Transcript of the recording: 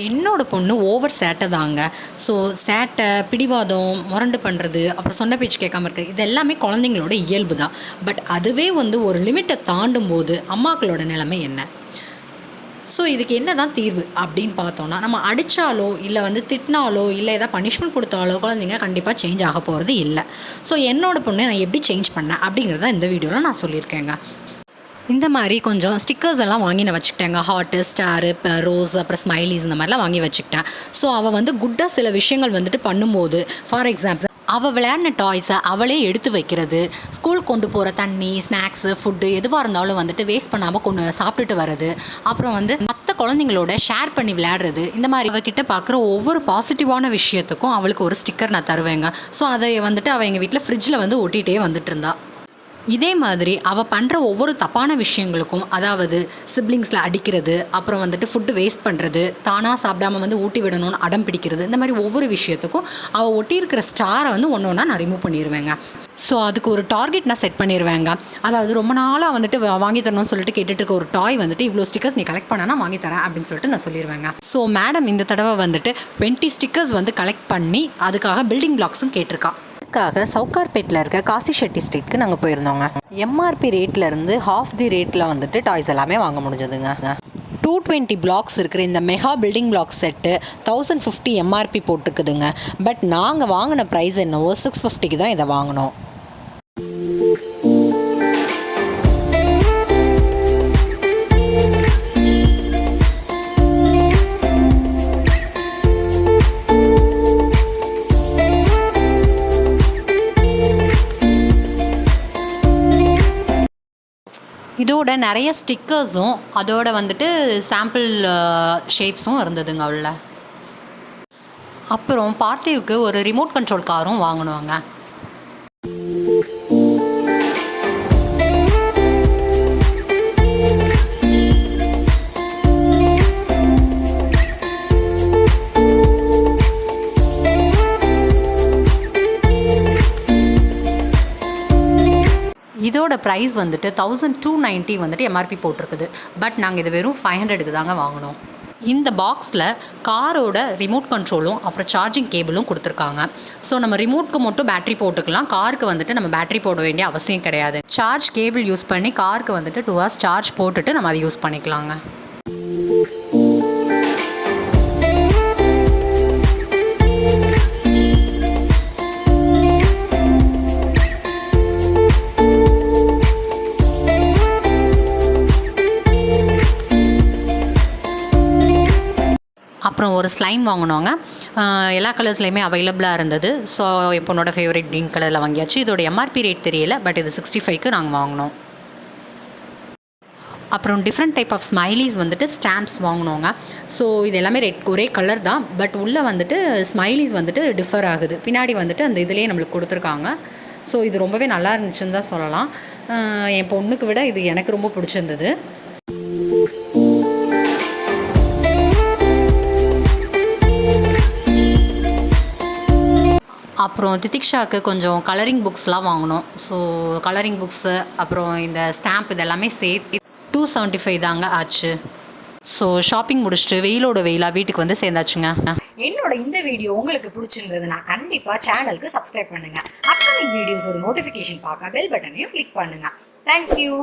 என்னோட பொண்ணு ஓவர் சேட்டை தாங்க. ஸோ சேட்டை, பிடிவாதம், முரண்டு பண்ணுறது, அப்புறம் சொன்ன பேச்சு கேட்காம இருக்கிறது, இது எல்லாமே குழந்தைங்களோட இயல்பு தான். பட் அதுவே வந்து ஒரு லிமிட்டை தாண்டும்போது அம்மாக்களோட நிலைமை என்ன? ஸோ இதுக்கு என்ன தான் தீர்வு அப்படின்னு பார்த்தோன்னா, நம்ம அடித்தாலோ இல்லை வந்து திட்டினாலோ இல்லை எதாவது பனிஷ்மெண்ட் கொடுத்தாலோ குழந்தைங்க கண்டிப்பாக சேஞ்ச் ஆக போகிறது இல்லை. ஸோ என்னோட பொண்ணை நான் எப்படி சேஞ்ச் பண்ணேன் அப்படிங்கிறத இந்த வீடியோவில் நான் சொல்லியிருக்கேங்க. இந்த மாதிரி கொஞ்சம் ஸ்டிக்கர்ஸ் எல்லாம் வாங்கி நான் வச்சுக்கிட்டேங்க. ஹார்ட்டு, ஸ்டாரு, ரோஸ், அப்புறம் ஸ்மைலிஸ் இந்த மாதிரிலாம் வாங்கி வச்சுக்கிட்டேன். ஸோ அவள் வந்து குட்டாக சில விஷயங்கள் வந்துட்டு பண்ணும்போது, ஃபார் எக்ஸாம்பிள் அவள் விளையாடின டாய்ஸை அவளே எடுத்து வைக்கிறது, ஸ்கூல் கொண்டு போகிற தண்ணி, ஸ்நாக்ஸு, ஃபுட்டு எதுவாக இருந்தாலும் வந்துட்டு வேஸ்ட் பண்ணாமல் கொண்டு சாப்பிட்டுட்டு வர்றது, அப்புறம் வந்து மற்ற குழந்தைங்களோட ஷேர் பண்ணி விளையாடுறது, இந்த மாதிரி அவகிட்ட பார்க்குற ஒவ்வொரு பாசிட்டிவான விஷயத்துக்கும் அவளுக்கு ஒரு ஸ்டிக்கர் நான் தருவேங்க. ஸோ அதை வந்துட்டு அவள் எங்கள் வீட்டில் ஃப்ரிட்ஜில் வந்து ஒட்டிகிட்டே வந்துட்டு இருந்தா. இதே மாதிரி அவள் பண்ணுற ஒவ்வொரு தப்பான விஷயங்களுக்கும், அதாவது சிப்ளிங்ஸில் அடிக்கிறது, அப்புறம் வந்துட்டு ஃபுட்டு வேஸ்ட் பண்ணுறது, தானாக சாப்பிடாமல் வந்து ஊட்டி விடணும்னு அடம் பிடிக்கிறது, இந்த மாதிரி ஒவ்வொரு விஷயத்துக்கும் அவள் ஒட்டியிருக்கிற ஸ்டாரை வந்து ஒன்று ஒன்றா நான் ரிமூவ் பண்ணிடுவேங்க. ஸோ அதுக்கு ஒரு டார்கெட் நான் செட் பண்ணிடுவேங்க. அதாவது ரொம்ப நாளாக வந்துட்டு வாங்கி தரணும்னு சொல்லிட்டு கேட்டுட்டு இருக்க ஒரு டாய் வந்துட்டு இவ்வளோ ஸ்டிக்கர்ஸ் நீ கலெக்ட் பண்ணனா வாங்கி தரேன் அப்படின்னு சொல்லிட்டு நான் சொல்லிடுவேங்க. ஸோ மேடம் இந்த தடவை வந்துட்டு 20 ஸ்டிக்கர்ஸ் வந்து கலெக்ட் பண்ணி அதுக்காக பில்டிங் பிளாக்ஸும் கேட்டிருக்கா. அதுக்காக சவுக்கார்பேட்டில் இருக்க காசி ஷெட்டி ஸ்ட்ரீட்க்கு நாங்கள் போயிருந்தோங்க. எம்ஆர்பி ரேட்லேருந்து ஹாஃப் தி ரேட்டில் வந்துட்டு டாய்ஸ் எல்லாமே வாங்க முடிஞ்சதுங்க. 220 பிளாக்ஸ் இருக்கிற இந்த mega building block set 1050 MRP போட்டுக்குதுங்க. பட் நாங்கள் வாங்கின ப்ரைஸ் என்னவோ 650க்கு தான் இதை வாங்கினோம். இதோட நிறைய ஸ்டிக்கர்ஸும் அதோட வந்துட்டு சாம்பிள் ஷேப்ஸும் இருந்ததுங்க உள்ள. அப்புறம் பார்த்திவுக்கு ஒரு ரிமோட் கண்ட்ரோல் காரும் வாங்கினாங்க. இதோட ப்ரைஸ் வந்துட்டு 1290 வந்துட்டு எம்ஆர்பி போட்டிருக்குது. பட் நாங்கள் இது வெறும் 500க்கு தாங்க வாங்கினோம். இந்த பாக்ஸில் காரோட ரிமோட் கண்ட்ரோலும் அப்புறம் சார்ஜிங் கேபிளும் கொடுத்துருக்காங்க. ஸோ நம்ம ரிமோட்க்கு மட்டும் பேட்டரி போட்டுக்கலாம். காருக்கு வந்துட்டு நம்ம பேட்டரி போட வேண்டிய அவசியம் கிடையாது. சார்ஜ் கேபிள் யூஸ் பண்ணி காருக்கு வந்துட்டு 2 hours சார்ஜ் போட்டுட்டு நம்ம அதை யூஸ் பண்ணிக்கலாங்க. அப்புறம் ஒரு ஸ்லைம் வாங்கினோங்க. எல்லா கலர்ஸ்லையுமே அவைலபிளாக இருந்தது. ஸோ என் பொண்ணோட ஃபேவரட் க்ரீன் கலரில் வாங்கியாச்சு. இதோட எம்ஆர்பி ரேட் தெரியல, பட் இது 65க்கு நாங்கள் வாங்கினோம். அப்புறம் டிஃப்ரெண்ட் டைப் ஆஃப் ஸ்மைலிஸ் வந்துட்டு ஸ்டாம்ப்ஸ் வாங்கினோங்க. ஸோ இது எல்லாமே ஒரே கலர் தான், பட் உள்ளே வந்துட்டு ஸ்மைலிஸ் வந்துட்டு டிஃபர் ஆகுது. பின்னாடி வந்துட்டு அந்த இதிலே நம்மளுக்கு கொடுத்துருக்காங்க. ஸோ இது ரொம்பவே நல்லா இருந்துச்சுன்னு தான் சொல்லலாம். என் பொண்ணுக்கு விட இது எனக்கு ரொம்ப பிடிச்சிருந்தது. அப்புறம் திதிக்ஷாவுக்கு கொஞ்சம் கலரிங் புக்ஸ்லாம் வாங்கினோம். ஸோ கலரிங் புக்ஸு அப்புறம் இந்த ஸ்டாம்ப் இதெல்லாமே சேர்த்து 275 தாங்க ஆச்சு. ஸோ ஷாப்பிங் முடிச்சுட்டு வெயிலோட வெயிலாக வீட்டுக்கு வந்து சேர்ந்தாச்சுங்க. என்னோட இந்த வீடியோ உங்களுக்கு பிடிச்சிருந்ததுன்னா கண்டிப்பாக சேனலுக்கு சப்ஸ்கிரைப் பண்ணுங்கள். அப்கமிங் வீடியோஸோட நோட்டிஃபிகேஷன் பார்க்க பெல் பட்டனையும் கிளிக் பண்ணுங்கள். தேங்க்யூ.